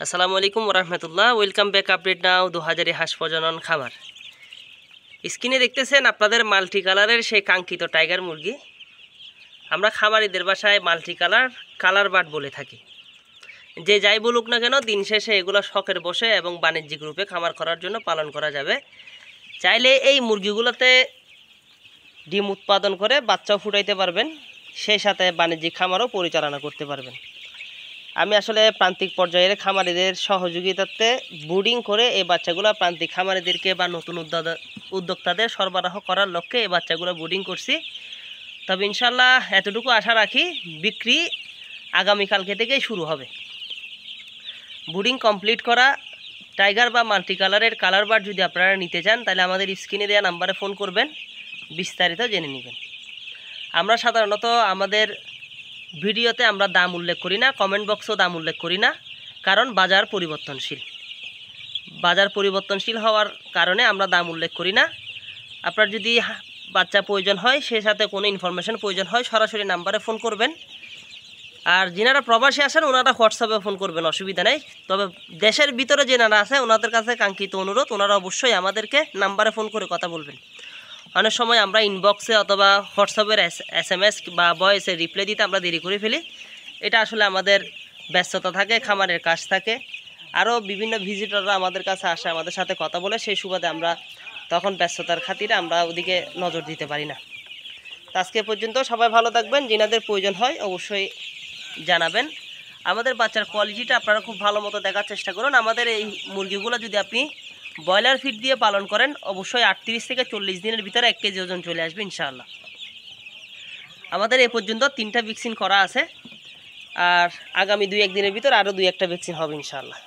আসসালামু আলাইকুম ওরহমতুল্লাহ। ওয়েলকাম ব্যাক আপডেট নাও 2000 হাঁস প্রজনন খামার। স্ক্রিনে দেখতেছেন আপনাদের মাল্টি কালারের সেই কাঙ্ক্ষিত টাইগার মুরগি। আমরা খামারিদের বাসায় মাল্টি কালার বার্ড বলে থাকি। যে যাই বলুক না কেন, দিন শেষে এগুলো শখের বসে এবং বাণিজ্যিক রূপে খামার করার জন্য পালন করা যাবে। চাইলে এই মুরগিগুলোতে ডিম উৎপাদন করে বাচ্চাও ফুটাইতে পারবেন, সেই সাথে বাণিজ্যিক খামারও পরিচালনা করতে পারবেন। আমি আসলে প্রান্তিক পর্যায়ের খামারিদের সহযোগিতাতে ব্রুডিং করে এই বাচ্চাগুলো প্রান্তিক খামারিদেরকে বা নতুন উদ্যোক্তাদের সরবরাহ করার লক্ষ্যে এই বাচ্চাগুলো ব্রুডিং করছি। তবে ইনশাল্লাহ এতটুকু আশা রাখি, বিক্রি আগামীকালকে থেকেই শুরু হবে। ব্রুডিং কমপ্লিট করা টাইগার বা মাল্টি কালারের কালার বার্ড যদি আপনারা নিতে চান, তাহলে আমাদের স্ক্রিনে দেওয়া নাম্বারে ফোন করবেন, বিস্তারিত জেনে নেবেন। আমরা সাধারণত আমাদের ভিডিওতে আমরা দাম উল্লেখ করি না, কমেন্ট বক্সও দাম উল্লেখ করি না, কারণ বাজার পরিবর্তনশীল হওয়ার কারণে আমরা দাম উল্লেখ করি না। আপনার যদি বাচ্চা প্রয়োজন হয়, সে সাথে কোনো ইনফরমেশন প্রয়োজন হয়, সরাসরি নাম্বারে ফোন করবেন। আর যিনারা প্রবাসী আছেন ওনারা হোয়াটসঅ্যাপে ফোন করবেন, অসুবিধা নেই। তবে দেশের ভিতরে যেনারা আছে ওনাদের কাছে কাঙ্ক্ষিত অনুরোধ, ওনারা অবশ্যই আমাদেরকে নাম্বারে ফোন করে কথা বলবেন। অনেক সময় আমরা ইনবক্সে অথবা হোয়াটসঅ্যাপের SMS বা ভয়েসে রিপ্লাই দিতে আমরা দেরি করে ফেলি। এটা আসলে আমাদের ব্যস্ততা থাকে, খামারের কাজ থাকে, আরও বিভিন্ন ভিজিটররা আমাদের কাছে আসে, আমাদের সাথে কথা বলে, সেই সুবাদে আমরা তখন ব্যস্ততার খাতিরে আমরা ওদিকে নজর দিতে পারি না। তো আজকে পর্যন্ত সবাই ভালো থাকবেন। যিনাদের প্রয়োজন হয় অবশ্যই জানাবেন। আমাদের বাচ্চার কোয়ালিটিটা আপনারা খুব ভালো মতো দেখার চেষ্টা করুন। আমাদের এই মুরগিগুলো যদি আপনি ব্রয়লার ফিড দিয়ে পালন করেন, অবশ্যই 38 থেকে 40 দিনের ভিতরে 1 কেজি ওজন চলে আসবে ইনশাআল্লাহ। আমাদের এ পর্যন্ত 3টা ভ্যাকসিন করা আছে, আর আগামী 2-1 দিনের ভিতর আরও 2-1টা ভ্যাকসিন হবে ইনশাআল্লাহ।